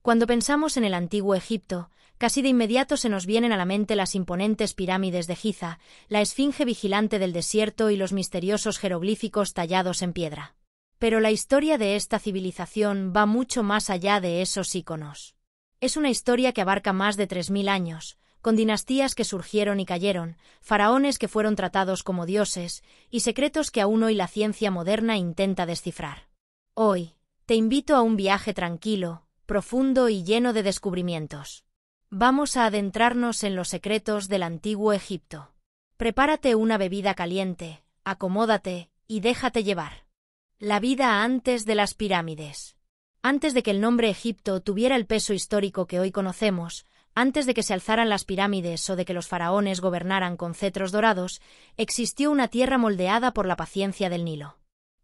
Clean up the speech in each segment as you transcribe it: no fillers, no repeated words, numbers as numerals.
Cuando pensamos en el antiguo Egipto, casi de inmediato se nos vienen a la mente las imponentes pirámides de Giza, la esfinge vigilante del desierto y los misteriosos jeroglíficos tallados en piedra. Pero la historia de esta civilización va mucho más allá de esos íconos. Es una historia que abarca más de 3000 años, con dinastías que surgieron y cayeron, faraones que fueron tratados como dioses, y secretos que aún hoy la ciencia moderna intenta descifrar. Hoy, te invito a un viaje tranquilo, profundo y lleno de descubrimientos. Vamos a adentrarnos en los secretos del antiguo Egipto. Prepárate una bebida caliente, acomódate y déjate llevar. La vida antes de las pirámides. Antes de que el nombre Egipto tuviera el peso histórico que hoy conocemos, antes de que se alzaran las pirámides o de que los faraones gobernaran con cetros dorados, existió una tierra moldeada por la paciencia del Nilo.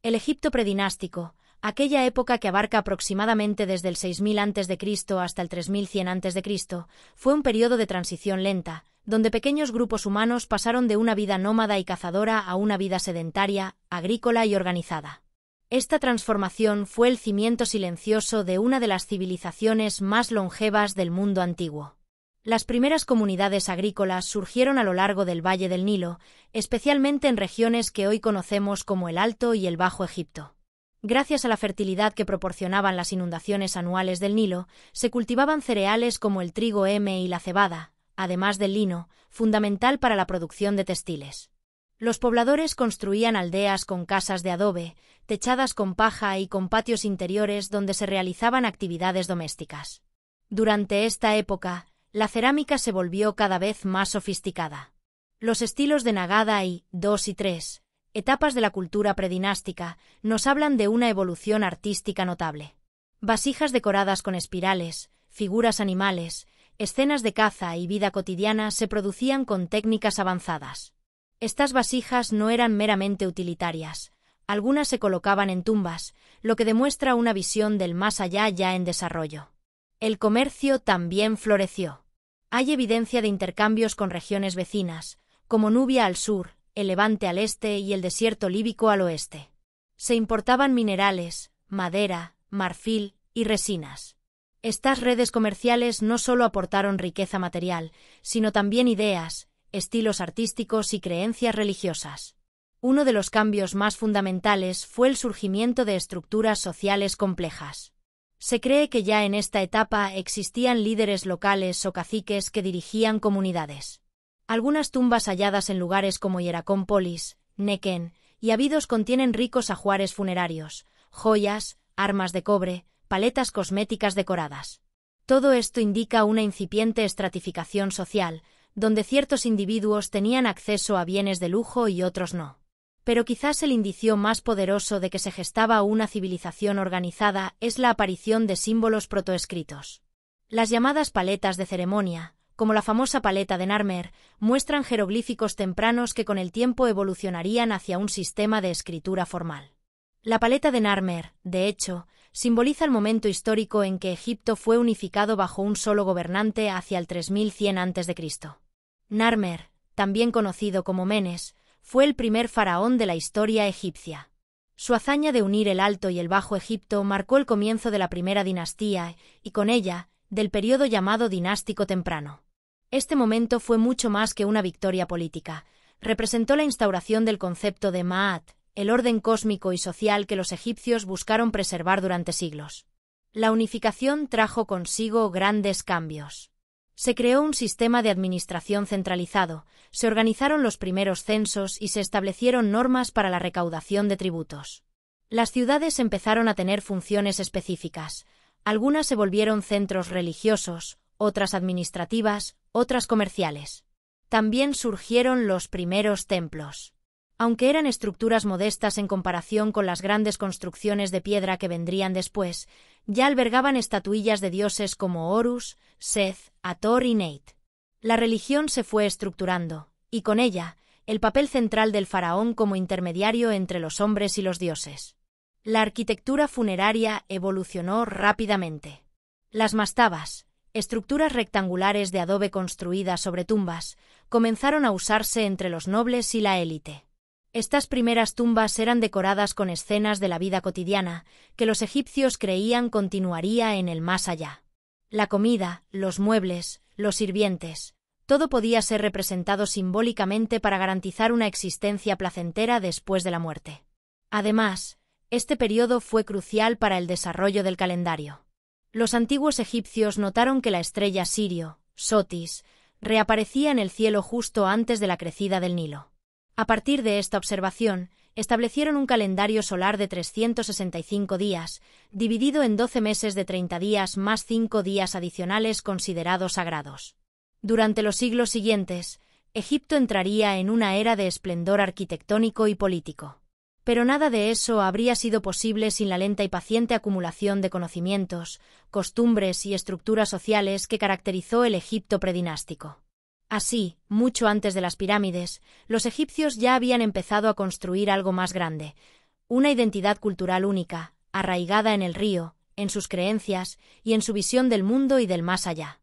El Egipto predinástico, aquella época que abarca aproximadamente desde el 6000 a.C. hasta el 3100 a.C., fue un periodo de transición lenta, donde pequeños grupos humanos pasaron de una vida nómada y cazadora a una vida sedentaria, agrícola y organizada. Esta transformación fue el cimiento silencioso de una de las civilizaciones más longevas del mundo antiguo. Las primeras comunidades agrícolas surgieron a lo largo del Valle del Nilo, especialmente en regiones que hoy conocemos como el Alto y el Bajo Egipto. Gracias a la fertilidad que proporcionaban las inundaciones anuales del Nilo, se cultivaban cereales como el trigo y la cebada, además del lino, fundamental para la producción de textiles. Los pobladores construían aldeas con casas de adobe, techadas con paja y con patios interiores donde se realizaban actividades domésticas. Durante esta época, la cerámica se volvió cada vez más sofisticada. Los estilos de Nagada y 2 y 3, etapas de la cultura predinástica, nos hablan de una evolución artística notable. Vasijas decoradas con espirales, figuras animales, escenas de caza y vida cotidiana se producían con técnicas avanzadas. Estas vasijas no eran meramente utilitarias, algunas se colocaban en tumbas, lo que demuestra una visión del más allá ya en desarrollo. El comercio también floreció. Hay evidencia de intercambios con regiones vecinas, como Nubia al sur, el Levante al este y el desierto líbico al oeste. Se importaban minerales, madera, marfil y resinas. Estas redes comerciales no solo aportaron riqueza material, sino también ideas, estilos artísticos y creencias religiosas. Uno de los cambios más fundamentales fue el surgimiento de estructuras sociales complejas. Se cree que ya en esta etapa existían líderes locales o caciques que dirigían comunidades. Algunas tumbas halladas en lugares como Hieracómpolis, Nequén y Abidos contienen ricos ajuares funerarios, joyas, armas de cobre, paletas cosméticas decoradas. Todo esto indica una incipiente estratificación social, donde ciertos individuos tenían acceso a bienes de lujo y otros no. Pero quizás el indicio más poderoso de que se gestaba una civilización organizada es la aparición de símbolos protoescritos. Las llamadas paletas de ceremonia, como la famosa paleta de Narmer, muestran jeroglíficos tempranos que con el tiempo evolucionarían hacia un sistema de escritura formal. La paleta de Narmer, de hecho, simboliza el momento histórico en que Egipto fue unificado bajo un solo gobernante hacia el 3100 a.C. Narmer, también conocido como Menes, fue el primer faraón de la historia egipcia. Su hazaña de unir el Alto y el Bajo Egipto marcó el comienzo de la primera dinastía y, con ella, del período llamado dinástico temprano. Este momento fue mucho más que una victoria política. Representó la instauración del concepto de Ma'at, el orden cósmico y social que los egipcios buscaron preservar durante siglos. La unificación trajo consigo grandes cambios. Se creó un sistema de administración centralizado, se organizaron los primeros censos y se establecieron normas para la recaudación de tributos. Las ciudades empezaron a tener funciones específicas. Algunas se volvieron centros religiosos, otras administrativas, otras comerciales. También surgieron los primeros templos. Aunque eran estructuras modestas en comparación con las grandes construcciones de piedra que vendrían después, ya albergaban estatuillas de dioses como Horus, Seth, Hathor y Neit. La religión se fue estructurando, y con ella, el papel central del faraón como intermediario entre los hombres y los dioses. La arquitectura funeraria evolucionó rápidamente. Las mastabas, estructuras rectangulares de adobe construidas sobre tumbas, comenzaron a usarse entre los nobles y la élite. Estas primeras tumbas eran decoradas con escenas de la vida cotidiana, que los egipcios creían continuaría en el más allá. La comida, los muebles, los sirvientes, todo podía ser representado simbólicamente para garantizar una existencia placentera después de la muerte. Además, este periodo fue crucial para el desarrollo del calendario. Los antiguos egipcios notaron que la estrella Sirio, Sotis, reaparecía en el cielo justo antes de la crecida del Nilo. A partir de esta observación, establecieron un calendario solar de 365 días, dividido en 12 meses de 30 días más 5 días adicionales considerados sagrados. Durante los siglos siguientes, Egipto entraría en una era de esplendor arquitectónico y político. Pero nada de eso habría sido posible sin la lenta y paciente acumulación de conocimientos, costumbres y estructuras sociales que caracterizó el Egipto predinástico. Así, mucho antes de las pirámides, los egipcios ya habían empezado a construir algo más grande, una identidad cultural única, arraigada en el río, en sus creencias y en su visión del mundo y del más allá.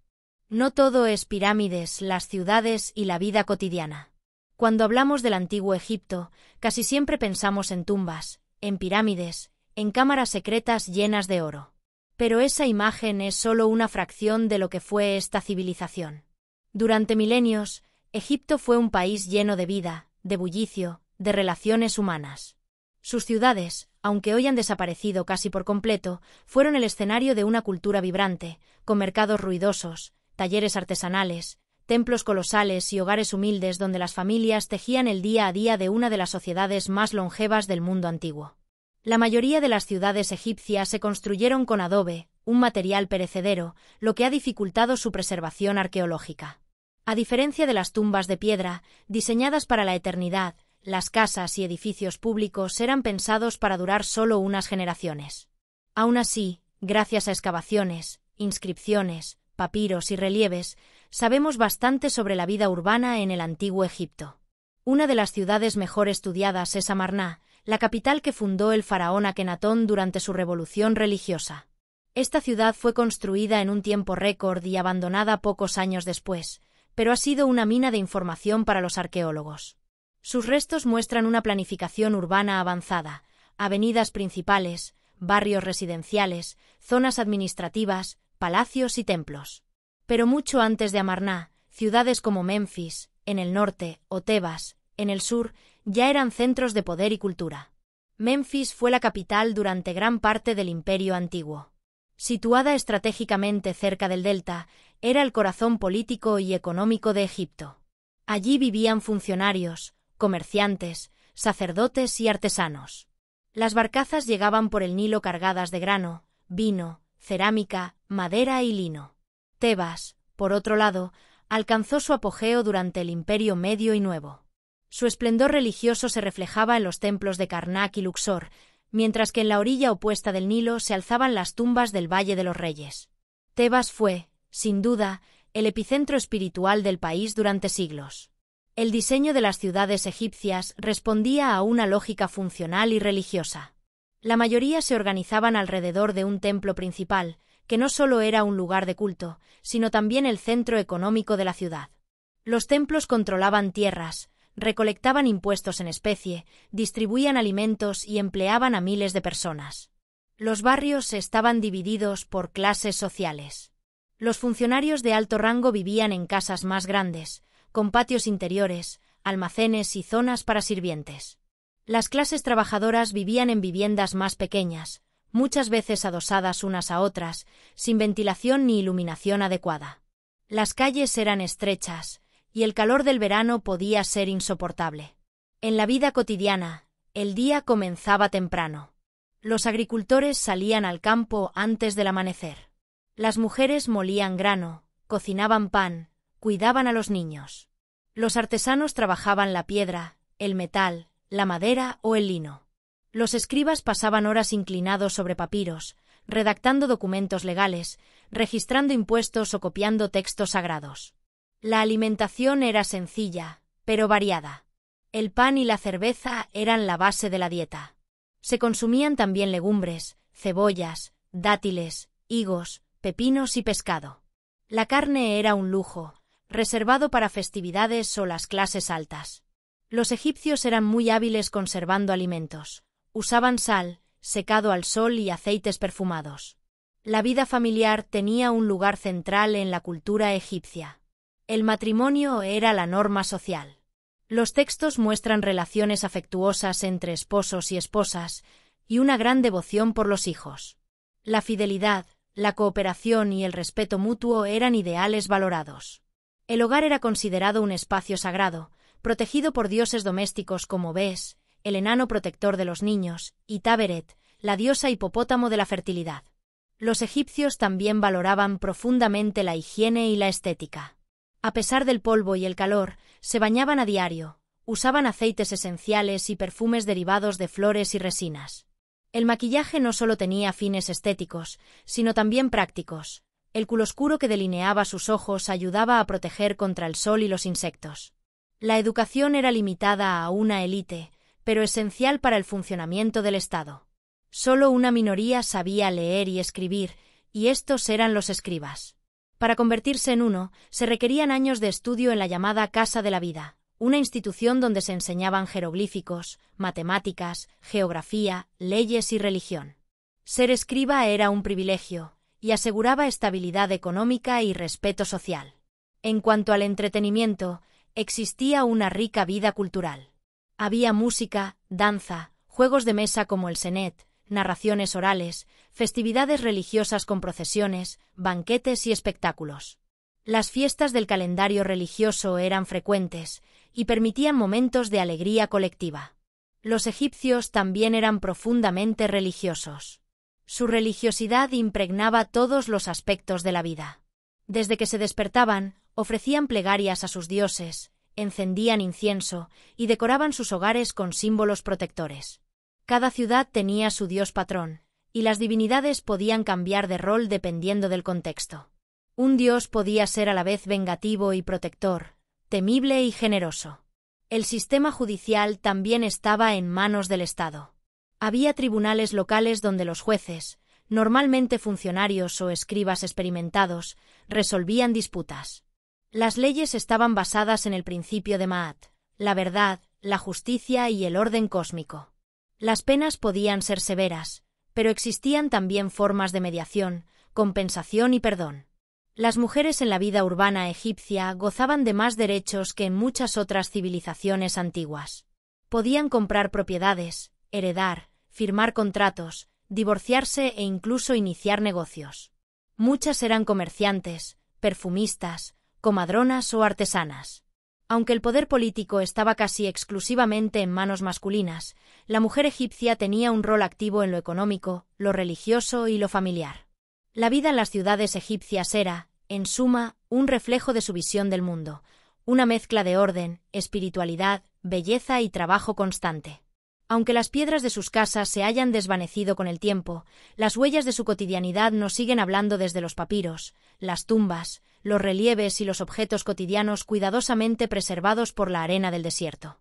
No todo es pirámides, las ciudades y la vida cotidiana. Cuando hablamos del antiguo Egipto, casi siempre pensamos en tumbas, en pirámides, en cámaras secretas llenas de oro. Pero esa imagen es solo una fracción de lo que fue esta civilización. Durante milenios, Egipto fue un país lleno de vida, de bullicio, de relaciones humanas. Sus ciudades, aunque hoy han desaparecido casi por completo, fueron el escenario de una cultura vibrante, con mercados ruidosos, talleres artesanales, templos colosales y hogares humildes donde las familias tejían el día a día de una de las sociedades más longevas del mundo antiguo. La mayoría de las ciudades egipcias se construyeron con adobe, un material perecedero, lo que ha dificultado su preservación arqueológica. A diferencia de las tumbas de piedra, diseñadas para la eternidad, las casas y edificios públicos eran pensados para durar solo unas generaciones. Aún así, gracias a excavaciones, inscripciones, papiros y relieves, sabemos bastante sobre la vida urbana en el antiguo Egipto. Una de las ciudades mejor estudiadas es Amarná, la capital que fundó el faraón Akenatón durante su revolución religiosa. Esta ciudad fue construida en un tiempo récord y abandonada pocos años después, pero ha sido una mina de información para los arqueólogos. Sus restos muestran una planificación urbana avanzada, avenidas principales, barrios residenciales, zonas administrativas, palacios y templos. Pero mucho antes de Amarná, ciudades como Memphis, en el norte, o Tebas, en el sur, ya eran centros de poder y cultura. Memphis fue la capital durante gran parte del Imperio Antiguo. Situada estratégicamente cerca del delta, era el corazón político y económico de Egipto. Allí vivían funcionarios, comerciantes, sacerdotes y artesanos. Las barcazas llegaban por el Nilo cargadas de grano, vino, cerámica, madera y lino. Tebas, por otro lado, alcanzó su apogeo durante el Imperio Medio y Nuevo. Su esplendor religioso se reflejaba en los templos de Karnak y Luxor, mientras que en la orilla opuesta del Nilo se alzaban las tumbas del Valle de los Reyes. Tebas fue, sin duda, el epicentro espiritual del país durante siglos. El diseño de las ciudades egipcias respondía a una lógica funcional y religiosa. La mayoría se organizaban alrededor de un templo principal, que no solo era un lugar de culto, sino también el centro económico de la ciudad. Los templos controlaban tierras, recolectaban impuestos en especie, distribuían alimentos y empleaban a miles de personas. Los barrios estaban divididos por clases sociales. Los funcionarios de alto rango vivían en casas más grandes, con patios interiores, almacenes y zonas para sirvientes. Las clases trabajadoras vivían en viviendas más pequeñas, muchas veces adosadas unas a otras, sin ventilación ni iluminación adecuada. Las calles eran estrechas, y el calor del verano podía ser insoportable. En la vida cotidiana, el día comenzaba temprano. Los agricultores salían al campo antes del amanecer. Las mujeres molían grano, cocinaban pan, cuidaban a los niños. Los artesanos trabajaban la piedra, el metal, la madera o el lino. Los escribas pasaban horas inclinados sobre papiros, redactando documentos legales, registrando impuestos o copiando textos sagrados. La alimentación era sencilla, pero variada. El pan y la cerveza eran la base de la dieta. Se consumían también legumbres, cebollas, dátiles, higos, pepinos y pescado. La carne era un lujo, reservado para festividades o las clases altas. Los egipcios eran muy hábiles conservando alimentos. Usaban sal, secado al sol y aceites perfumados. La vida familiar tenía un lugar central en la cultura egipcia. El matrimonio era la norma social. Los textos muestran relaciones afectuosas entre esposos y esposas, y una gran devoción por los hijos. La fidelidad, la cooperación y el respeto mutuo eran ideales valorados. El hogar era considerado un espacio sagrado, protegido por dioses domésticos como Bes, el enano protector de los niños, y Taberet, la diosa hipopótamo de la fertilidad. Los egipcios también valoraban profundamente la higiene y la estética. A pesar del polvo y el calor, se bañaban a diario, usaban aceites esenciales y perfumes derivados de flores y resinas. El maquillaje no solo tenía fines estéticos, sino también prácticos. El claroscuro que delineaba sus ojos ayudaba a proteger contra el sol y los insectos. La educación era limitada a una élite, pero esencial para el funcionamiento del Estado. Solo una minoría sabía leer y escribir, y estos eran los escribas. Para convertirse en uno, se requerían años de estudio en la llamada Casa de la Vida, una institución donde se enseñaban jeroglíficos, matemáticas, geografía, leyes y religión. Ser escriba era un privilegio, y aseguraba estabilidad económica y respeto social. En cuanto al entretenimiento, existía una rica vida cultural. Había música, danza, juegos de mesa como el senet, narraciones orales, festividades religiosas con procesiones, banquetes y espectáculos. Las fiestas del calendario religioso eran frecuentes y permitían momentos de alegría colectiva. Los egipcios también eran profundamente religiosos. Su religiosidad impregnaba todos los aspectos de la vida. Desde que se despertaban, ofrecían plegarias a sus dioses, encendían incienso y decoraban sus hogares con símbolos protectores. Cada ciudad tenía su dios patrón, y las divinidades podían cambiar de rol dependiendo del contexto. Un dios podía ser a la vez vengativo y protector, temible y generoso. El sistema judicial también estaba en manos del Estado. Había tribunales locales donde los jueces, normalmente funcionarios o escribas experimentados, resolvían disputas. Las leyes estaban basadas en el principio de Ma'at, la verdad, la justicia y el orden cósmico. Las penas podían ser severas, pero existían también formas de mediación, compensación y perdón. Las mujeres en la vida urbana egipcia gozaban de más derechos que en muchas otras civilizaciones antiguas. Podían comprar propiedades, heredar, firmar contratos, divorciarse e incluso iniciar negocios. Muchas eran comerciantes, perfumistas, comadronas o artesanas. Aunque el poder político estaba casi exclusivamente en manos masculinas, la mujer egipcia tenía un rol activo en lo económico, lo religioso y lo familiar. La vida en las ciudades egipcias era, en suma, un reflejo de su visión del mundo, una mezcla de orden, espiritualidad, belleza y trabajo constante. Aunque las piedras de sus casas se hayan desvanecido con el tiempo, las huellas de su cotidianidad nos siguen hablando desde los papiros, las tumbas, los relieves y los objetos cotidianos cuidadosamente preservados por la arena del desierto.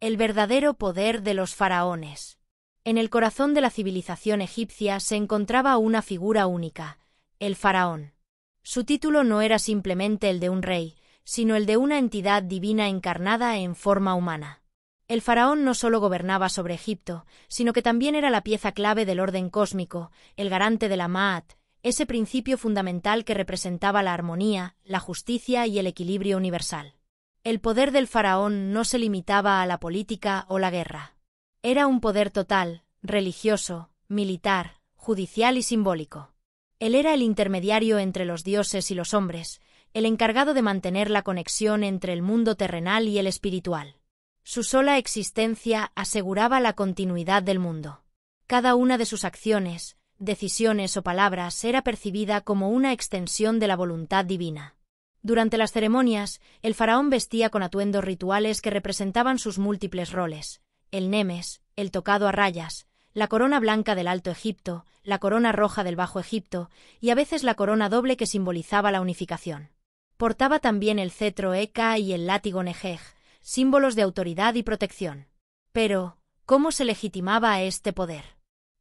El verdadero poder de los faraones. En el corazón de la civilización egipcia se encontraba una figura única, el faraón. Su título no era simplemente el de un rey, sino el de una entidad divina encarnada en forma humana. El faraón no solo gobernaba sobre Egipto, sino que también era la pieza clave del orden cósmico, el garante de la Ma'at, ese principio fundamental que representaba la armonía, la justicia y el equilibrio universal. El poder del faraón no se limitaba a la política o la guerra. Era un poder total, religioso, militar, judicial y simbólico. Él era el intermediario entre los dioses y los hombres, el encargado de mantener la conexión entre el mundo terrenal y el espiritual. Su sola existencia aseguraba la continuidad del mundo. Cada una de sus acciones, decisiones o palabras era percibida como una extensión de la voluntad divina. Durante las ceremonias, el faraón vestía con atuendos rituales que representaban sus múltiples roles: el nemes, el tocado a rayas, la corona blanca del Alto Egipto, la corona roja del Bajo Egipto y a veces la corona doble que simbolizaba la unificación. Portaba también el cetro Eka y el látigo Negej, símbolos de autoridad y protección. Pero, ¿cómo se legitimaba este poder?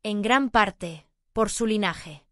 En gran parte, por su linaje.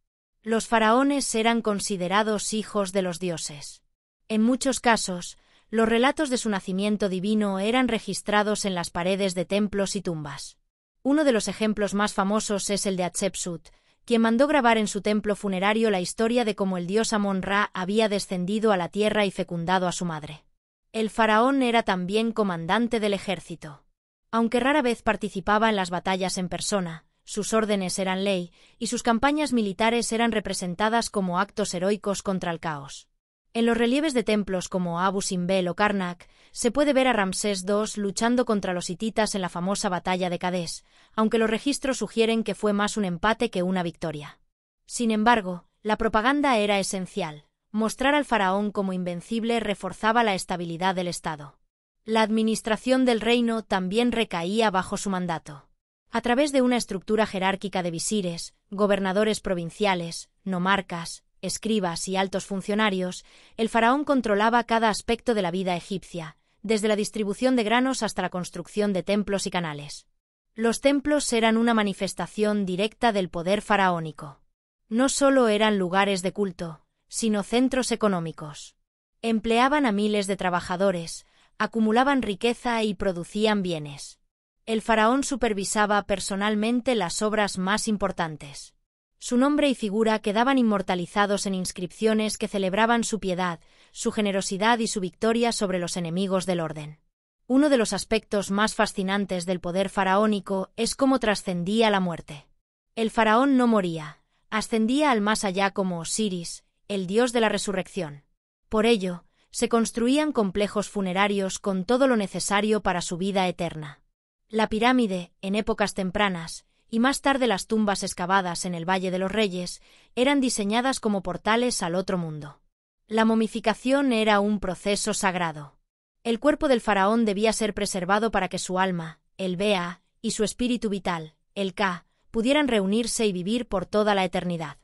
Los faraones eran considerados hijos de los dioses. En muchos casos, los relatos de su nacimiento divino eran registrados en las paredes de templos y tumbas. Uno de los ejemplos más famosos es el de Hatshepsut, quien mandó grabar en su templo funerario la historia de cómo el dios Amón-Ra había descendido a la tierra y fecundado a su madre. El faraón era también comandante del ejército. Aunque rara vez participaba en las batallas en persona, sus órdenes eran ley, y sus campañas militares eran representadas como actos heroicos contra el caos. En los relieves de templos como Abu Simbel o Karnak, se puede ver a Ramsés II luchando contra los hititas en la famosa batalla de Cadés, aunque los registros sugieren que fue más un empate que una victoria. Sin embargo, la propaganda era esencial. Mostrar al faraón como invencible reforzaba la estabilidad del Estado. La administración del reino también recaía bajo su mandato. A través de una estructura jerárquica de visires, gobernadores provinciales, nomarcas, escribas y altos funcionarios, el faraón controlaba cada aspecto de la vida egipcia, desde la distribución de granos hasta la construcción de templos y canales. Los templos eran una manifestación directa del poder faraónico. No solo eran lugares de culto, sino centros económicos. Empleaban a miles de trabajadores, acumulaban riqueza y producían bienes. El faraón supervisaba personalmente las obras más importantes. Su nombre y figura quedaban inmortalizados en inscripciones que celebraban su piedad, su generosidad y su victoria sobre los enemigos del orden. Uno de los aspectos más fascinantes del poder faraónico es cómo trascendía la muerte. El faraón no moría, ascendía al más allá como Osiris, el dios de la resurrección. Por ello, se construían complejos funerarios con todo lo necesario para su vida eterna. La pirámide, en épocas tempranas, y más tarde las tumbas excavadas en el Valle de los Reyes, eran diseñadas como portales al otro mundo. La momificación era un proceso sagrado. El cuerpo del faraón debía ser preservado para que su alma, el Bea, y su espíritu vital, el Ka, pudieran reunirse y vivir por toda la eternidad.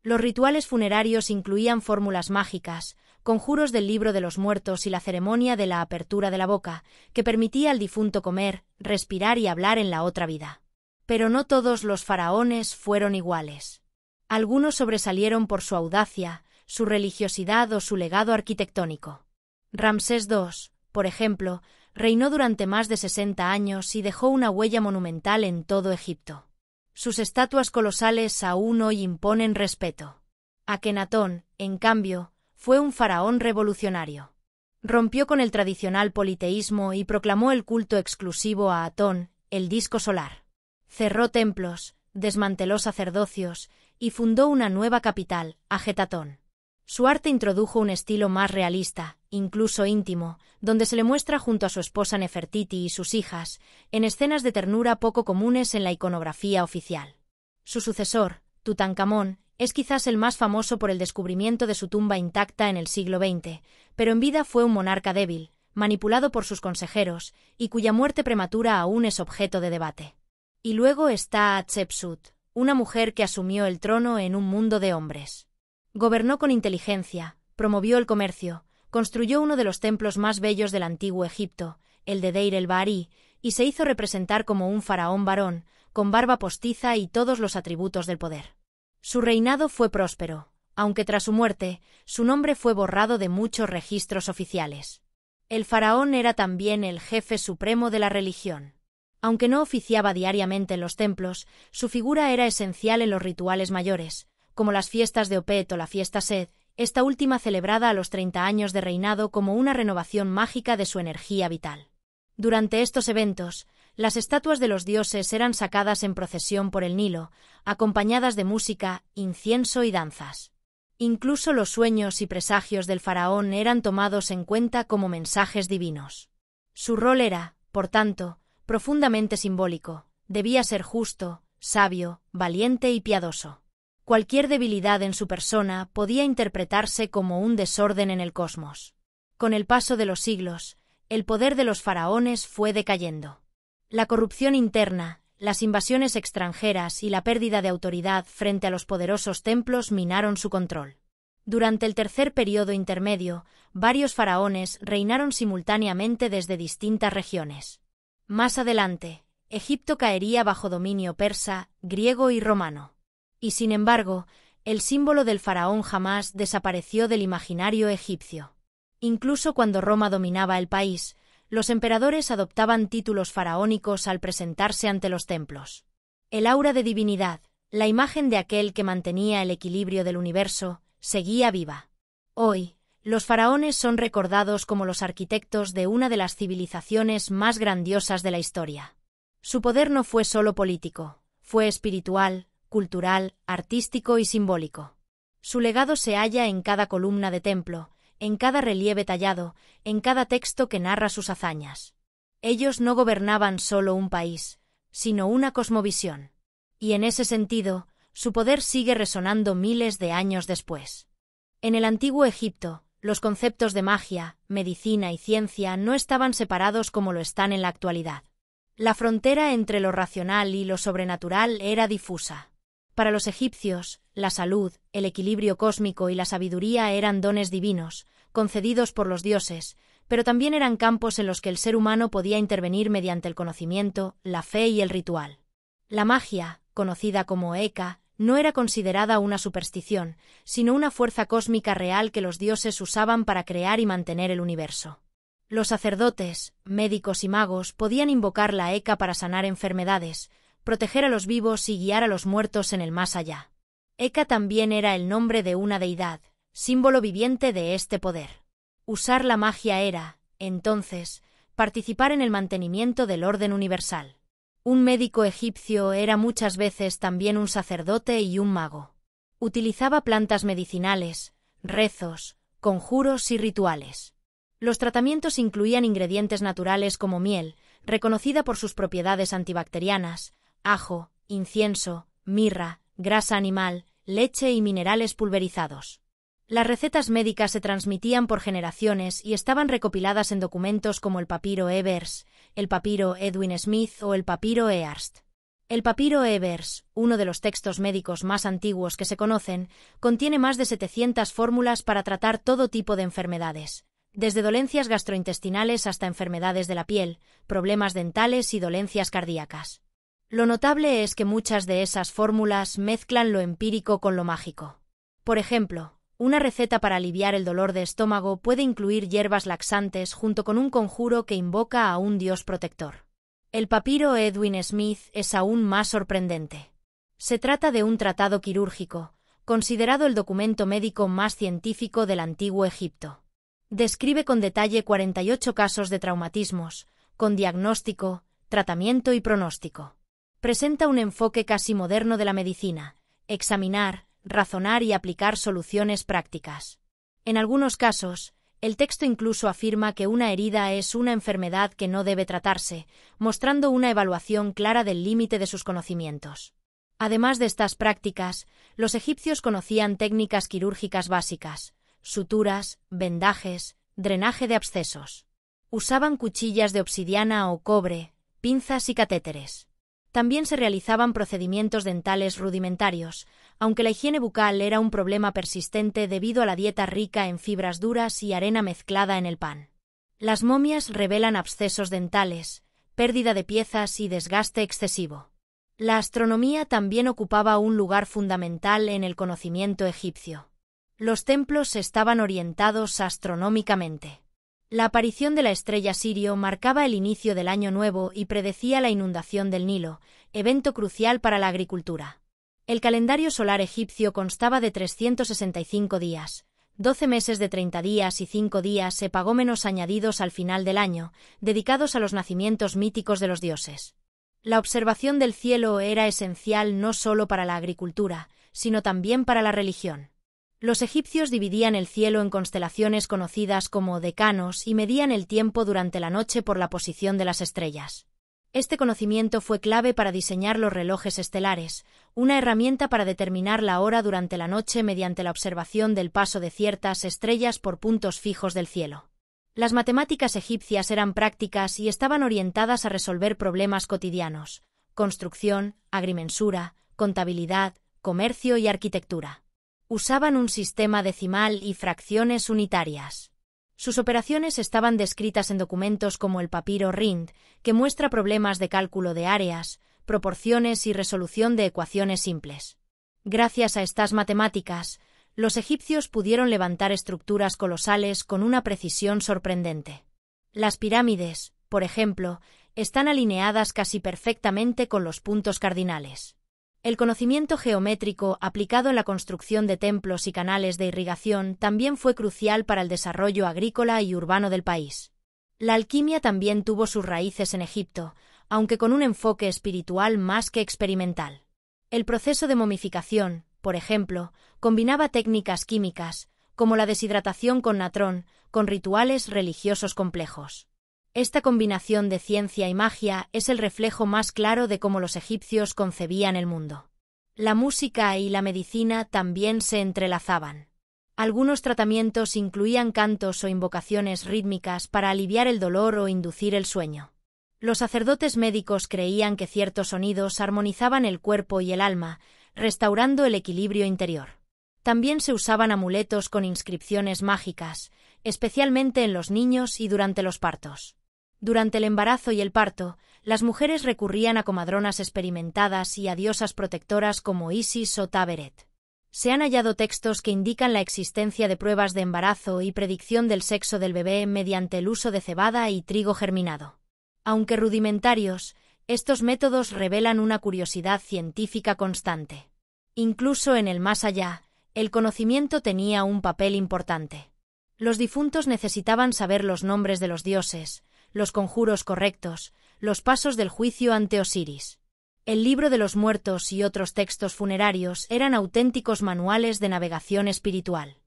Los rituales funerarios incluían fórmulas mágicas, conjuros del libro de los muertos y la ceremonia de la apertura de la boca, que permitía al difunto comer, respirar y hablar en la otra vida. Pero no todos los faraones fueron iguales. Algunos sobresalieron por su audacia, su religiosidad o su legado arquitectónico. Ramsés II, por ejemplo, reinó durante más de 60 años y dejó una huella monumental en todo Egipto. Sus estatuas colosales aún hoy imponen respeto. Akenatón, en cambio, fue un faraón revolucionario. Rompió con el tradicional politeísmo y proclamó el culto exclusivo a Atón, el disco solar. Cerró templos, desmanteló sacerdocios y fundó una nueva capital, Ajetatón. Su arte introdujo un estilo más realista, incluso íntimo, donde se le muestra junto a su esposa Nefertiti y sus hijas, en escenas de ternura poco comunes en la iconografía oficial. Su sucesor, Tutankamón, es quizás el más famoso por el descubrimiento de su tumba intacta en el siglo XX, pero en vida fue un monarca débil, manipulado por sus consejeros, y cuya muerte prematura aún es objeto de debate. Y luego está Hatshepsut, una mujer que asumió el trono en un mundo de hombres. Gobernó con inteligencia, promovió el comercio, construyó uno de los templos más bellos del antiguo Egipto, el de Deir el-Bahari, y se hizo representar como un faraón varón, con barba postiza y todos los atributos del poder. Su reinado fue próspero, aunque tras su muerte, su nombre fue borrado de muchos registros oficiales. El faraón era también el jefe supremo de la religión. Aunque no oficiaba diariamente en los templos, su figura era esencial en los rituales mayores, como las fiestas de Opet o la fiesta Sed, esta última celebrada a los 30 años de reinado como una renovación mágica de su energía vital. Durante estos eventos, las estatuas de los dioses eran sacadas en procesión por el Nilo, acompañadas de música, incienso y danzas. Incluso los sueños y presagios del faraón eran tomados en cuenta como mensajes divinos. Su rol era, por tanto, profundamente simbólico, debía ser justo, sabio, valiente y piadoso. Cualquier debilidad en su persona podía interpretarse como un desorden en el cosmos. Con el paso de los siglos, el poder de los faraones fue decayendo. La corrupción interna, las invasiones extranjeras y la pérdida de autoridad frente a los poderosos templos minaron su control. Durante el tercer período intermedio, varios faraones reinaron simultáneamente desde distintas regiones. Más adelante, Egipto caería bajo dominio persa, griego y romano. Y sin embargo, el símbolo del faraón jamás desapareció del imaginario egipcio. Incluso cuando Roma dominaba el país, los emperadores adoptaban títulos faraónicos al presentarse ante los templos. El aura de divinidad, La imagen de aquel que mantenía el equilibrio del universo seguía viva. Hoy, los faraones son recordados como los arquitectos de una de las civilizaciones más grandiosas de la historia. Su poder no fue solo político, fue espiritual, cultural, artístico y simbólico. Su legado se halla en cada columna de templo, en cada relieve tallado, en cada texto que narra sus hazañas. Ellos no gobernaban solo un país, sino una cosmovisión. Y en ese sentido, su poder sigue resonando miles de años después. En el antiguo Egipto, los conceptos de magia, medicina y ciencia no estaban separados como lo están en la actualidad. La frontera entre lo racional y lo sobrenatural era difusa. Para los egipcios, la salud, el equilibrio cósmico y la sabiduría eran dones divinos, concedidos por los dioses, pero también eran campos en los que el ser humano podía intervenir mediante el conocimiento, la fe y el ritual. La magia, conocida como Eka, no era considerada una superstición, sino una fuerza cósmica real que los dioses usaban para crear y mantener el universo. Los sacerdotes, médicos y magos podían invocar la Eka para sanar enfermedades, proteger a los vivos y guiar a los muertos en el más allá. Eka también era el nombre de una deidad, símbolo viviente de este poder. Usar la magia era, entonces, participar en el mantenimiento del orden universal. Un médico egipcio era muchas veces también un sacerdote y un mago. Utilizaba plantas medicinales, rezos, conjuros y rituales. Los tratamientos incluían ingredientes naturales como miel, reconocida por sus propiedades antibacterianas, ajo, incienso, mirra, grasa animal, leche y minerales pulverizados. Las recetas médicas se transmitían por generaciones y estaban recopiladas en documentos como el papiro Ebers, el papiro Edwin Smith o el papiro Earst. El papiro Ebers, uno de los textos médicos más antiguos que se conocen, contiene más de 700 fórmulas para tratar todo tipo de enfermedades, desde dolencias gastrointestinales hasta enfermedades de la piel, problemas dentales y dolencias cardíacas. Lo notable es que muchas de esas fórmulas mezclan lo empírico con lo mágico. Por ejemplo, una receta para aliviar el dolor de estómago puede incluir hierbas laxantes junto con un conjuro que invoca a un dios protector. El papiro Edwin Smith es aún más sorprendente. Se trata de un tratado quirúrgico, considerado el documento médico más científico del antiguo Egipto. Describe con detalle 48 casos de traumatismos, con diagnóstico, tratamiento y pronóstico. Presenta un enfoque casi moderno de la medicina: examinar, razonar y aplicar soluciones prácticas. En algunos casos, el texto incluso afirma que una herida es una enfermedad que no debe tratarse, mostrando una evaluación clara del límite de sus conocimientos. Además de estas prácticas, los egipcios conocían técnicas quirúrgicas básicas: suturas, vendajes, drenaje de abscesos. Usaban cuchillas de obsidiana o cobre, pinzas y catéteres. También se realizaban procedimientos dentales rudimentarios, aunque la higiene bucal era un problema persistente debido a la dieta rica en fibras duras y arena mezclada en el pan. Las momias revelan abscesos dentales, pérdida de piezas y desgaste excesivo. La astronomía también ocupaba un lugar fundamental en el conocimiento egipcio. Los templos estaban orientados astronómicamente. La aparición de la estrella Sirio marcaba el inicio del Año Nuevo y predecía la inundación del Nilo, evento crucial para la agricultura. El calendario solar egipcio constaba de 365 días, 12 meses de 30 días y 5 días epagómenos añadidos al final del año, dedicados a los nacimientos míticos de los dioses. La observación del cielo era esencial no solo para la agricultura, sino también para la religión. Los egipcios dividían el cielo en constelaciones conocidas como decanos y medían el tiempo durante la noche por la posición de las estrellas. Este conocimiento fue clave para diseñar los relojes estelares, una herramienta para determinar la hora durante la noche mediante la observación del paso de ciertas estrellas por puntos fijos del cielo. Las matemáticas egipcias eran prácticas y estaban orientadas a resolver problemas cotidianos: construcción, agrimensura, contabilidad, comercio y arquitectura. Usaban un sistema decimal y fracciones unitarias. Sus operaciones estaban descritas en documentos como el papiro Rind, que muestra problemas de cálculo de áreas, proporciones y resolución de ecuaciones simples. Gracias a estas matemáticas, los egipcios pudieron levantar estructuras colosales con una precisión sorprendente. Las pirámides, por ejemplo, están alineadas casi perfectamente con los puntos cardinales. El conocimiento geométrico aplicado en la construcción de templos y canales de irrigación también fue crucial para el desarrollo agrícola y urbano del país. La alquimia también tuvo sus raíces en Egipto, aunque con un enfoque espiritual más que experimental. El proceso de momificación, por ejemplo, combinaba técnicas químicas, como la deshidratación con natrón, con rituales religiosos complejos. Esta combinación de ciencia y magia es el reflejo más claro de cómo los egipcios concebían el mundo. La música y la medicina también se entrelazaban. Algunos tratamientos incluían cantos o invocaciones rítmicas para aliviar el dolor o inducir el sueño. Los sacerdotes médicos creían que ciertos sonidos armonizaban el cuerpo y el alma, restaurando el equilibrio interior. También se usaban amuletos con inscripciones mágicas, especialmente en los niños y durante los partos. Durante el embarazo y el parto, las mujeres recurrían a comadronas experimentadas y a diosas protectoras como Isis o Taberet. Se han hallado textos que indican la existencia de pruebas de embarazo y predicción del sexo del bebé mediante el uso de cebada y trigo germinado. Aunque rudimentarios, estos métodos revelan una curiosidad científica constante. Incluso en el más allá, el conocimiento tenía un papel importante. Los difuntos necesitaban saber los nombres de los dioses, los conjuros correctos, los pasos del juicio ante Osiris. El libro de los muertos y otros textos funerarios eran auténticos manuales de navegación espiritual.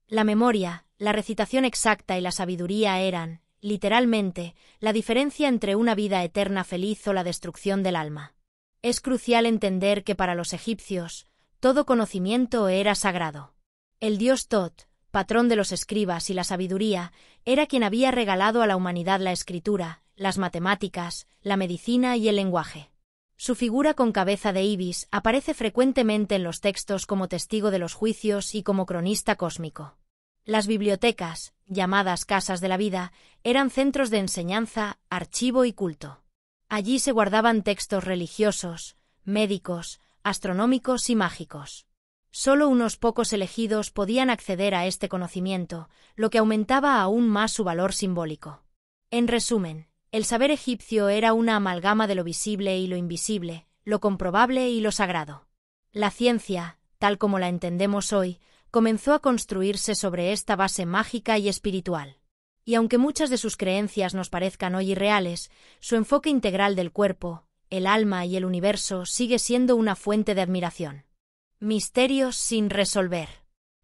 La memoria, la recitación exacta y la sabiduría eran, literalmente, la diferencia entre una vida eterna feliz o la destrucción del alma. Es crucial entender que para los egipcios, todo conocimiento era sagrado. El dios Tot, patrón de los escribas y la sabiduría, era quien había regalado a la humanidad la escritura, las matemáticas, la medicina y el lenguaje. Su figura con cabeza de ibis aparece frecuentemente en los textos como testigo de los juicios y como cronista cósmico. Las bibliotecas, llamadas casas de la vida, eran centros de enseñanza, archivo y culto. Allí se guardaban textos religiosos, médicos, astronómicos y mágicos. Solo unos pocos elegidos podían acceder a este conocimiento, lo que aumentaba aún más su valor simbólico. En resumen, el saber egipcio era una amalgama de lo visible y lo invisible, lo comprobable y lo sagrado. La ciencia, tal como la entendemos hoy, comenzó a construirse sobre esta base mágica y espiritual. Y aunque muchas de sus creencias nos parezcan hoy irreales, su enfoque integral del cuerpo, el alma y el universo sigue siendo una fuente de admiración. Misterios sin resolver.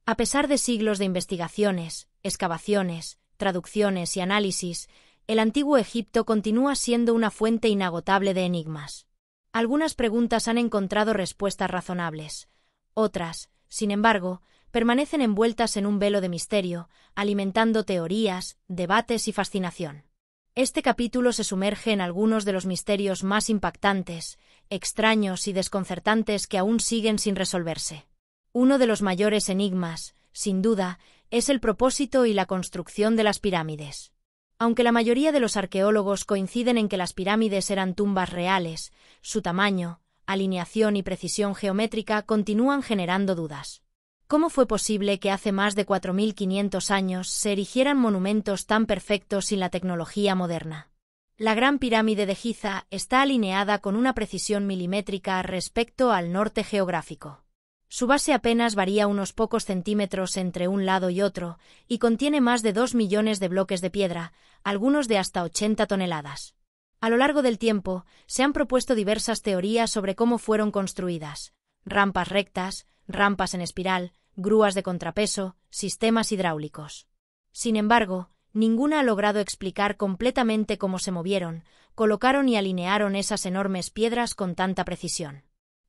A pesar de siglos de investigaciones, excavaciones, traducciones y análisis, el antiguo Egipto continúa siendo una fuente inagotable de enigmas. Algunas preguntas han encontrado respuestas razonables. Otras, sin embargo, permanecen envueltas en un velo de misterio, alimentando teorías, debates y fascinación. Este capítulo se sumerge en algunos de los misterios más impactantes, extraños y desconcertantes que aún siguen sin resolverse. Uno de los mayores enigmas, sin duda, es el propósito y la construcción de las pirámides. Aunque la mayoría de los arqueólogos coinciden en que las pirámides eran tumbas reales, su tamaño, alineación y precisión geométrica continúan generando dudas. ¿Cómo fue posible que hace más de 4.500 años se erigieran monumentos tan perfectos sin la tecnología moderna? La Gran Pirámide de Giza está alineada con una precisión milimétrica respecto al norte geográfico. Su base apenas varía unos pocos centímetros entre un lado y otro, y contiene más de 2 millones de bloques de piedra, algunos de hasta 80 toneladas. A lo largo del tiempo, se han propuesto diversas teorías sobre cómo fueron construidas: rampas rectas, rampas en espiral, grúas de contrapeso, sistemas hidráulicos. Sin embargo, ninguna ha logrado explicar completamente cómo se movieron, colocaron y alinearon esas enormes piedras con tanta precisión.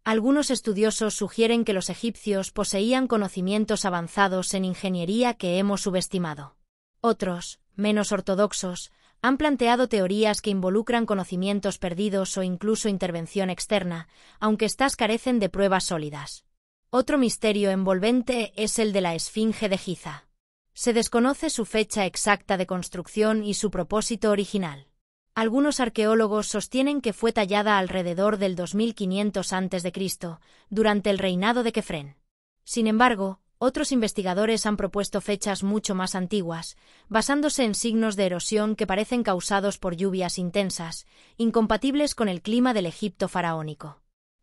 Algunos estudiosos sugieren que los egipcios poseían conocimientos avanzados en ingeniería que hemos subestimado. Otros, menos ortodoxos, han planteado teorías que involucran conocimientos perdidos o incluso intervención externa, aunque éstas carecen de pruebas sólidas. Otro misterio envolvente es el de la Esfinge de Giza. Se desconoce su fecha exacta de construcción y su propósito original. Algunos arqueólogos sostienen que fue tallada alrededor del 2500 a.C., durante el reinado de Kefren. Sin embargo, otros investigadores han propuesto fechas mucho más antiguas, basándose en signos de erosión que parecen causados por lluvias intensas, incompatibles con el clima del Egipto faraónico.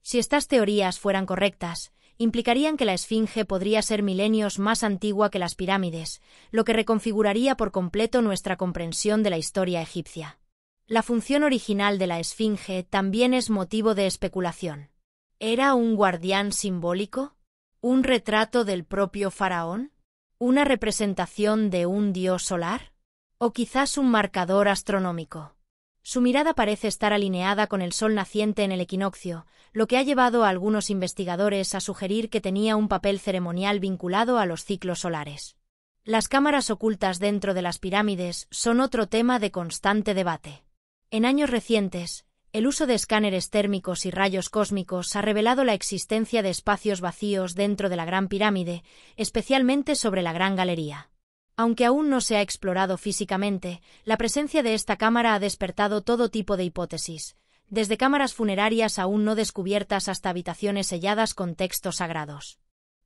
Si estas teorías fueran correctas, implicarían que la Esfinge podría ser milenios más antigua que las pirámides, lo que reconfiguraría por completo nuestra comprensión de la historia egipcia. La función original de la Esfinge también es motivo de especulación. ¿Era un guardián simbólico? ¿Un retrato del propio faraón? ¿Una representación de un dios solar? ¿O quizás un marcador astronómico? Su mirada parece estar alineada con el sol naciente en el equinoccio, lo que ha llevado a algunos investigadores a sugerir que tenía un papel ceremonial vinculado a los ciclos solares. Las cámaras ocultas dentro de las pirámides son otro tema de constante debate. En años recientes, el uso de escáneres térmicos y rayos cósmicos ha revelado la existencia de espacios vacíos dentro de la Gran Pirámide, especialmente sobre la Gran Galería. Aunque aún no se ha explorado físicamente, la presencia de esta cámara ha despertado todo tipo de hipótesis, desde cámaras funerarias aún no descubiertas hasta habitaciones selladas con textos sagrados.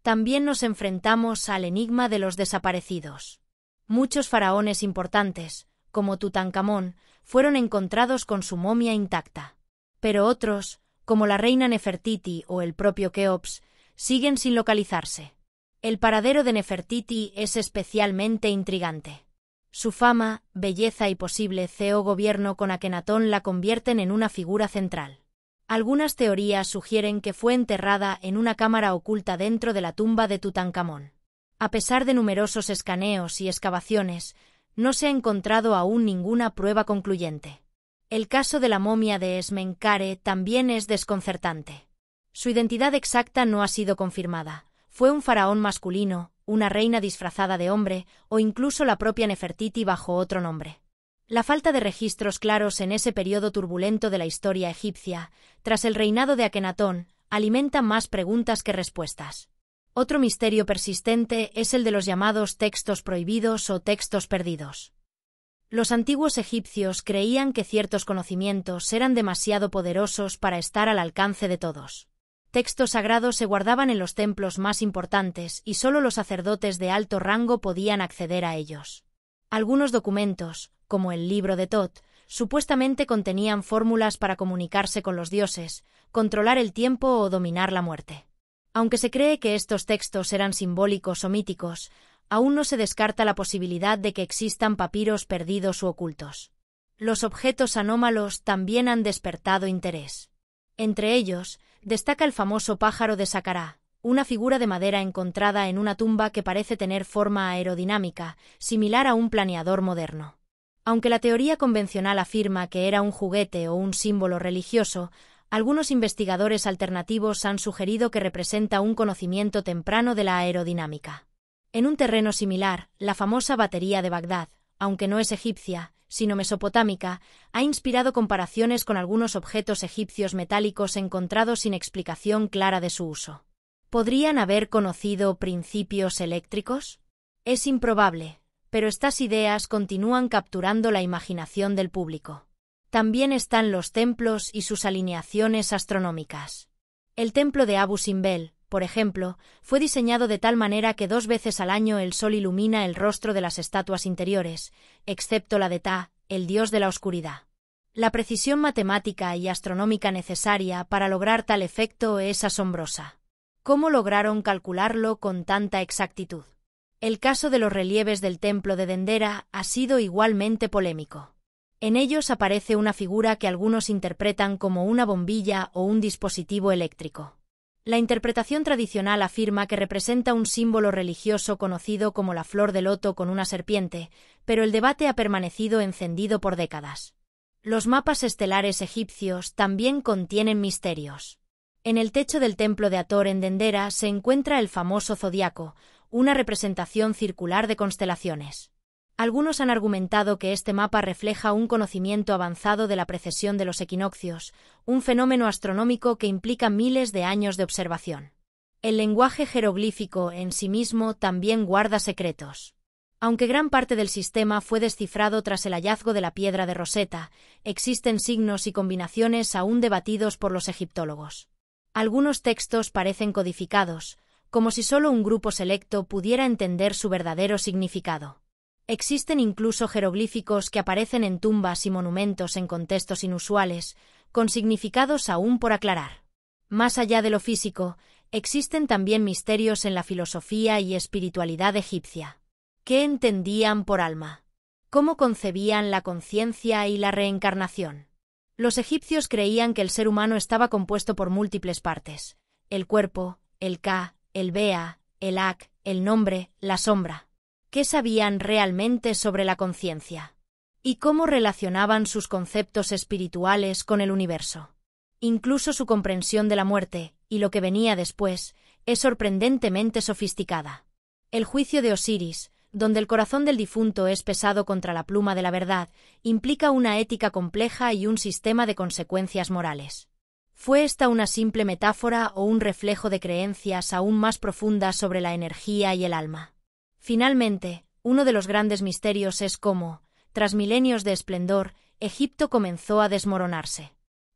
También nos enfrentamos al enigma de los desaparecidos. Muchos faraones importantes, como Tutankamón, fueron encontrados con su momia intacta. Pero otros, como la reina Nefertiti o el propio Keops, siguen sin localizarse. El paradero de Nefertiti es especialmente intrigante. Su fama, belleza y posible gobierno con Akenatón la convierten en una figura central. Algunas teorías sugieren que fue enterrada en una cámara oculta dentro de la tumba de Tutankamón. A pesar de numerosos escaneos y excavaciones, no se ha encontrado aún ninguna prueba concluyente. El caso de la momia de Esmenkare también es desconcertante. Su identidad exacta no ha sido confirmada. Fue un faraón masculino, una reina disfrazada de hombre, o incluso la propia Nefertiti bajo otro nombre. La falta de registros claros en ese periodo turbulento de la historia egipcia, tras el reinado de Akenatón, alimenta más preguntas que respuestas. Otro misterio persistente es el de los llamados textos prohibidos o textos perdidos. Los antiguos egipcios creían que ciertos conocimientos eran demasiado poderosos para estar al alcance de todos. Textos sagrados se guardaban en los templos más importantes y solo los sacerdotes de alto rango podían acceder a ellos. Algunos documentos, como el libro de Tot, supuestamente contenían fórmulas para comunicarse con los dioses, controlar el tiempo o dominar la muerte. Aunque se cree que estos textos eran simbólicos o míticos, aún no se descarta la posibilidad de que existan papiros perdidos u ocultos. Los objetos anómalos también han despertado interés. Entre ellos, destaca el famoso pájaro de Saqqara, una figura de madera encontrada en una tumba que parece tener forma aerodinámica, similar a un planeador moderno. Aunque la teoría convencional afirma que era un juguete o un símbolo religioso, algunos investigadores alternativos han sugerido que representa un conocimiento temprano de la aerodinámica. En un terreno similar, la famosa batería de Bagdad, aunque no es egipcia, sino mesopotámica, ha inspirado comparaciones con algunos objetos egipcios metálicos encontrados sin explicación clara de su uso. ¿Podrían haber conocido principios eléctricos? Es improbable, pero estas ideas continúan capturando la imaginación del público. También están los templos y sus alineaciones astronómicas. El templo de Abu Simbel, por ejemplo, fue diseñado de tal manera que 2 veces al año el sol ilumina el rostro de las estatuas interiores, excepto la de Ta, el dios de la oscuridad. La precisión matemática y astronómica necesaria para lograr tal efecto es asombrosa. ¿Cómo lograron calcularlo con tanta exactitud? El caso de los relieves del templo de Dendera ha sido igualmente polémico. En ellos aparece una figura que algunos interpretan como una bombilla o un dispositivo eléctrico. La interpretación tradicional afirma que representa un símbolo religioso conocido como la flor de loto con una serpiente, pero el debate ha permanecido encendido por décadas. Los mapas estelares egipcios también contienen misterios. En el techo del templo de Hathor en Dendera se encuentra el famoso zodiaco, una representación circular de constelaciones. Algunos han argumentado que este mapa refleja un conocimiento avanzado de la precesión de los equinoccios, un fenómeno astronómico que implica miles de años de observación. El lenguaje jeroglífico en sí mismo también guarda secretos. Aunque gran parte del sistema fue descifrado tras el hallazgo de la piedra de Rosetta, existen signos y combinaciones aún debatidos por los egiptólogos. Algunos textos parecen codificados, como si solo un grupo selecto pudiera entender su verdadero significado. Existen incluso jeroglíficos que aparecen en tumbas y monumentos en contextos inusuales, con significados aún por aclarar. Más allá de lo físico, existen también misterios en la filosofía y espiritualidad egipcia. ¿Qué entendían por alma? ¿Cómo concebían la conciencia y la reencarnación? Los egipcios creían que el ser humano estaba compuesto por múltiples partes: el cuerpo, el Ka, el Bea, el Ak, el nombre, la sombra. ¿Qué sabían realmente sobre la conciencia? ¿Y cómo relacionaban sus conceptos espirituales con el universo? Incluso su comprensión de la muerte, y lo que venía después, es sorprendentemente sofisticada. El juicio de Osiris, donde el corazón del difunto es pesado contra la pluma de la verdad, implica una ética compleja y un sistema de consecuencias morales. ¿Fue esta una simple metáfora o un reflejo de creencias aún más profundas sobre la energía y el alma? Finalmente, uno de los grandes misterios es cómo, tras milenios de esplendor, Egipto comenzó a desmoronarse.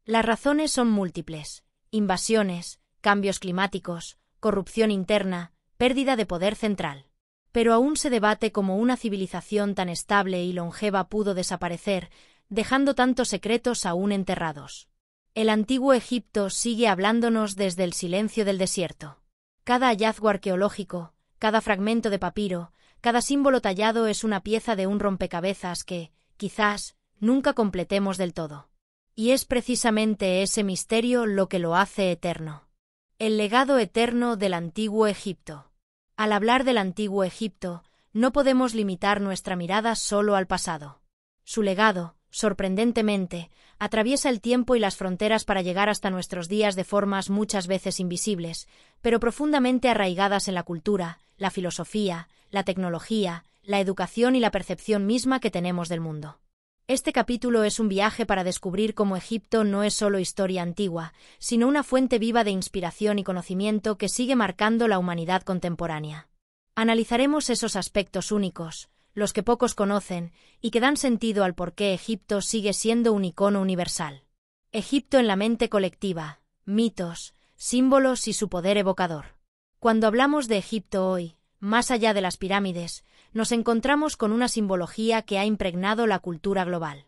Las razones son múltiples: invasiones, cambios climáticos, corrupción interna, pérdida de poder central. Pero aún se debate cómo una civilización tan estable y longeva pudo desaparecer, dejando tantos secretos aún enterrados. El antiguo Egipto sigue hablándonos desde el silencio del desierto. Cada hallazgo arqueológico, cada fragmento de papiro, cada símbolo tallado es una pieza de un rompecabezas que, quizás, nunca completemos del todo. Y es precisamente ese misterio lo que lo hace eterno. El legado eterno del antiguo Egipto. Al hablar del antiguo Egipto, no podemos limitar nuestra mirada solo al pasado. Su legado, sorprendentemente, atraviesa el tiempo y las fronteras para llegar hasta nuestros días de formas muchas veces invisibles, pero profundamente arraigadas en la cultura, la filosofía, la tecnología, la educación y la percepción misma que tenemos del mundo. Este capítulo es un viaje para descubrir cómo Egipto no es solo historia antigua, sino una fuente viva de inspiración y conocimiento que sigue marcando la humanidad contemporánea. Analizaremos esos aspectos únicos, los que pocos conocen, y que dan sentido al por qué Egipto sigue siendo un icono universal. Egipto en la mente colectiva, mitos, símbolos y su poder evocador. Cuando hablamos de Egipto hoy, más allá de las pirámides, nos encontramos con una simbología que ha impregnado la cultura global.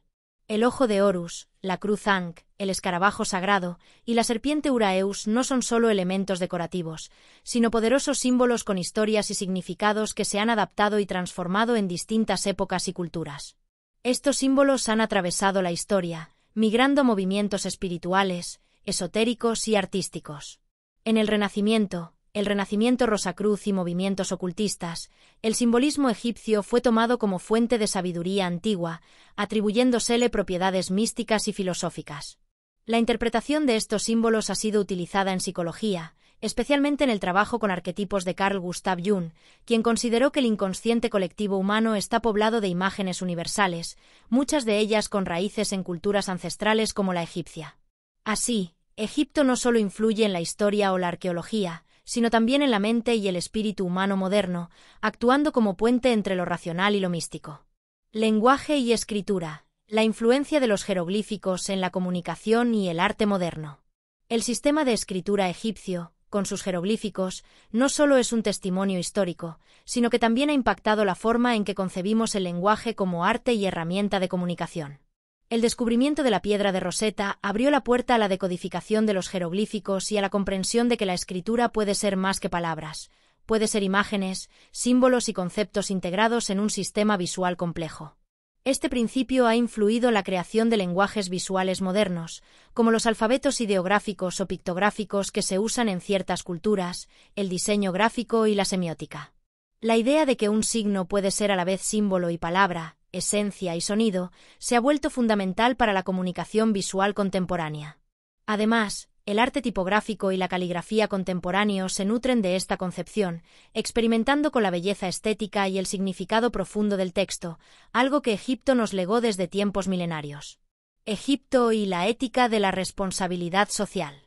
El ojo de Horus, la cruz Ankh, el escarabajo sagrado y la serpiente Uraeus no son solo elementos decorativos, sino poderosos símbolos con historias y significados que se han adaptado y transformado en distintas épocas y culturas. Estos símbolos han atravesado la historia, migrando movimientos espirituales, esotéricos y artísticos. En el Renacimiento Rosacruz y movimientos ocultistas, el simbolismo egipcio fue tomado como fuente de sabiduría antigua, atribuyéndosele propiedades místicas y filosóficas. La interpretación de estos símbolos ha sido utilizada en psicología, especialmente en el trabajo con arquetipos de Carl Gustav Jung, quien consideró que el inconsciente colectivo humano está poblado de imágenes universales, muchas de ellas con raíces en culturas ancestrales como la egipcia. Así, Egipto no solo influye en la historia o la arqueología, sino también en la mente y el espíritu humano moderno, actuando como puente entre lo racional y lo místico. Lenguaje y escritura, la influencia de los jeroglíficos en la comunicación y el arte moderno. El sistema de escritura egipcio, con sus jeroglíficos, no solo es un testimonio histórico, sino que también ha impactado la forma en que concebimos el lenguaje como arte y herramienta de comunicación. El descubrimiento de la piedra de Rosetta abrió la puerta a la decodificación de los jeroglíficos y a la comprensión de que la escritura puede ser más que palabras, puede ser imágenes, símbolos y conceptos integrados en un sistema visual complejo. Este principio ha influido en la creación de lenguajes visuales modernos, como los alfabetos ideográficos o pictográficos que se usan en ciertas culturas, el diseño gráfico y la semiótica. La idea de que un signo puede ser a la vez símbolo y palabra, esencia y sonido, se ha vuelto fundamental para la comunicación visual contemporánea. Además, el arte tipográfico y la caligrafía contemporáneos se nutren de esta concepción, experimentando con la belleza estética y el significado profundo del texto, algo que Egipto nos legó desde tiempos milenarios. Egipto y la ética de la responsabilidad social.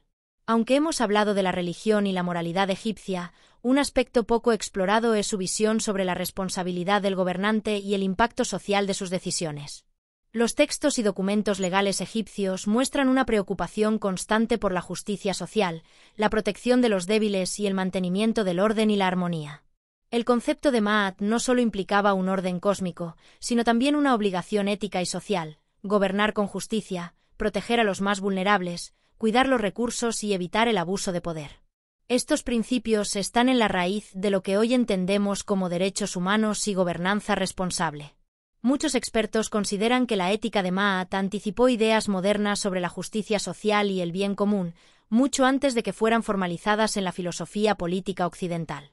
Aunque hemos hablado de la religión y la moralidad egipcia, un aspecto poco explorado es su visión sobre la responsabilidad del gobernante y el impacto social de sus decisiones. Los textos y documentos legales egipcios muestran una preocupación constante por la justicia social, la protección de los débiles y el mantenimiento del orden y la armonía. El concepto de Ma'at no solo implicaba un orden cósmico, sino también una obligación ética y social: gobernar con justicia, proteger a los más vulnerables, cuidar los recursos y evitar el abuso de poder. Estos principios están en la raíz de lo que hoy entendemos como derechos humanos y gobernanza responsable. Muchos expertos consideran que la ética de Maat anticipó ideas modernas sobre la justicia social y el bien común, mucho antes de que fueran formalizadas en la filosofía política occidental.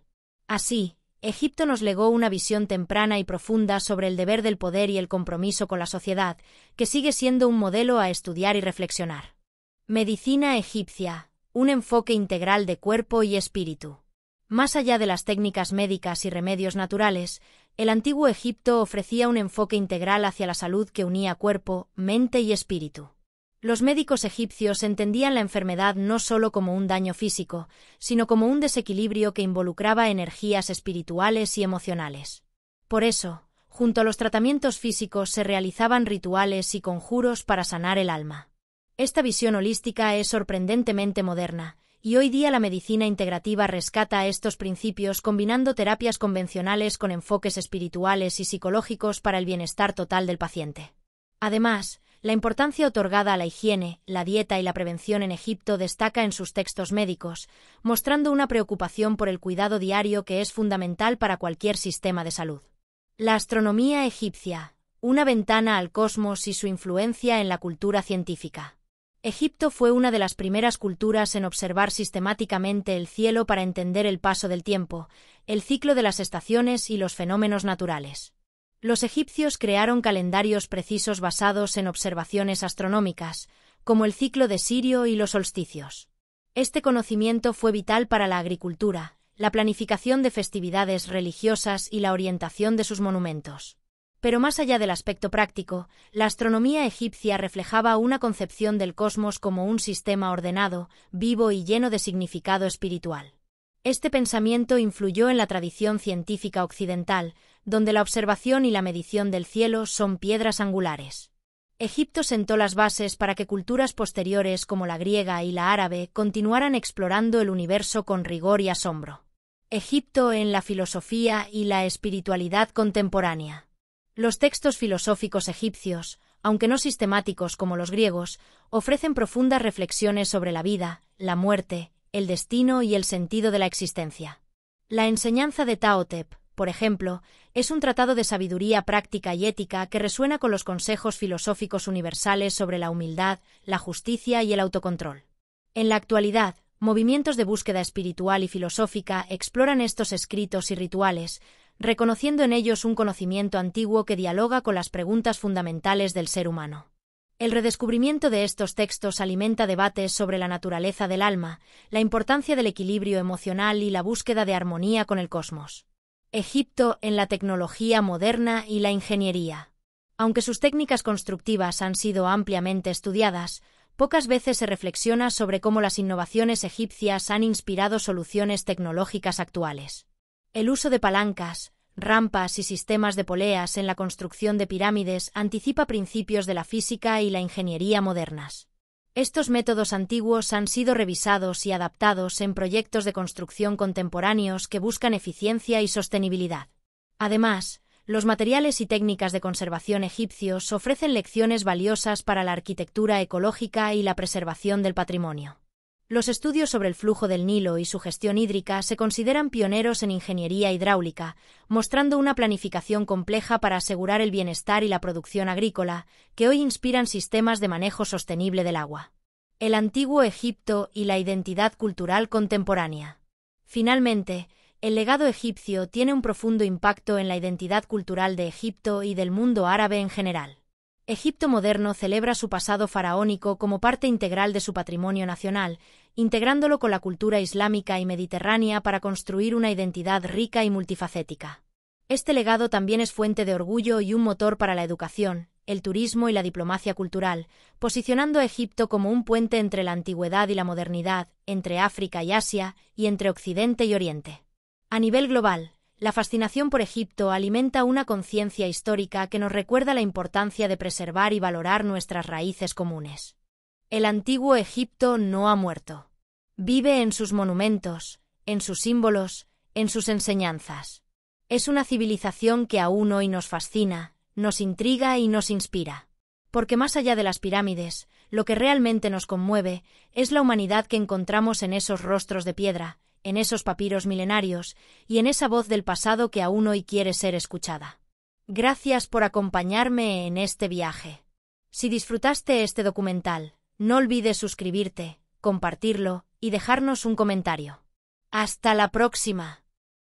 Así, Egipto nos legó una visión temprana y profunda sobre el deber del poder y el compromiso con la sociedad, que sigue siendo un modelo a estudiar y reflexionar. Medicina egipcia, un enfoque integral de cuerpo y espíritu. Más allá de las técnicas médicas y remedios naturales, el antiguo Egipto ofrecía un enfoque integral hacia la salud que unía cuerpo, mente y espíritu. Los médicos egipcios entendían la enfermedad no solo como un daño físico, sino como un desequilibrio que involucraba energías espirituales y emocionales. Por eso, junto a los tratamientos físicos se realizaban rituales y conjuros para sanar el alma. Esta visión holística es sorprendentemente moderna, y hoy día la medicina integrativa rescata estos principios combinando terapias convencionales con enfoques espirituales y psicológicos para el bienestar total del paciente. Además, la importancia otorgada a la higiene, la dieta y la prevención en Egipto destaca en sus textos médicos, mostrando una preocupación por el cuidado diario que es fundamental para cualquier sistema de salud. La astronomía egipcia, una ventana al cosmos y su influencia en la cultura científica. Egipto fue una de las primeras culturas en observar sistemáticamente el cielo para entender el paso del tiempo, el ciclo de las estaciones y los fenómenos naturales. Los egipcios crearon calendarios precisos basados en observaciones astronómicas, como el ciclo de Sirio y los solsticios. Este conocimiento fue vital para la agricultura, la planificación de festividades religiosas y la orientación de sus monumentos. Pero más allá del aspecto práctico, la astronomía egipcia reflejaba una concepción del cosmos como un sistema ordenado, vivo y lleno de significado espiritual. Este pensamiento influyó en la tradición científica occidental, donde la observación y la medición del cielo son piedras angulares. Egipto sentó las bases para que culturas posteriores como la griega y la árabe continuaran explorando el universo con rigor y asombro. Egipto en la filosofía y la espiritualidad contemporánea. Los textos filosóficos egipcios, aunque no sistemáticos como los griegos, ofrecen profundas reflexiones sobre la vida, la muerte, el destino y el sentido de la existencia. La enseñanza de Taotep, por ejemplo, es un tratado de sabiduría práctica y ética que resuena con los consejos filosóficos universales sobre la humildad, la justicia y el autocontrol. En la actualidad, movimientos de búsqueda espiritual y filosófica exploran estos escritos y rituales, reconociendo en ellos un conocimiento antiguo que dialoga con las preguntas fundamentales del ser humano. El redescubrimiento de estos textos alimenta debates sobre la naturaleza del alma, la importancia del equilibrio emocional y la búsqueda de armonía con el cosmos. Egipto en la tecnología moderna y la ingeniería. Aunque sus técnicas constructivas han sido ampliamente estudiadas, pocas veces se reflexiona sobre cómo las innovaciones egipcias han inspirado soluciones tecnológicas actuales. El uso de palancas, rampas y sistemas de poleas en la construcción de pirámides anticipa principios de la física y la ingeniería modernas. Estos métodos antiguos han sido revisados y adaptados en proyectos de construcción contemporáneos que buscan eficiencia y sostenibilidad. Además, los materiales y técnicas de conservación egipcios ofrecen lecciones valiosas para la arquitectura ecológica y la preservación del patrimonio. Los estudios sobre el flujo del Nilo y su gestión hídrica se consideran pioneros en ingeniería hidráulica, mostrando una planificación compleja para asegurar el bienestar y la producción agrícola, que hoy inspiran sistemas de manejo sostenible del agua. El antiguo Egipto y la identidad cultural contemporánea. Finalmente, el legado egipcio tiene un profundo impacto en la identidad cultural de Egipto y del mundo árabe en general. Egipto moderno celebra su pasado faraónico como parte integral de su patrimonio nacional, integrándolo con la cultura islámica y mediterránea para construir una identidad rica y multifacética. Este legado también es fuente de orgullo y un motor para la educación, el turismo y la diplomacia cultural, posicionando a Egipto como un puente entre la antigüedad y la modernidad, entre África y Asia, y entre Occidente y Oriente. A nivel global, la fascinación por Egipto alimenta una conciencia histórica que nos recuerda la importancia de preservar y valorar nuestras raíces comunes. El antiguo Egipto no ha muerto. Vive en sus monumentos, en sus símbolos, en sus enseñanzas. Es una civilización que aún hoy nos fascina, nos intriga y nos inspira. Porque más allá de las pirámides, lo que realmente nos conmueve es la humanidad que encontramos en esos rostros de piedra, en esos papiros milenarios y en esa voz del pasado que aún hoy quiere ser escuchada. Gracias por acompañarme en este viaje. Si disfrutaste este documental, no olvides suscribirte, compartirlo y dejarnos un comentario. ¡Hasta la próxima!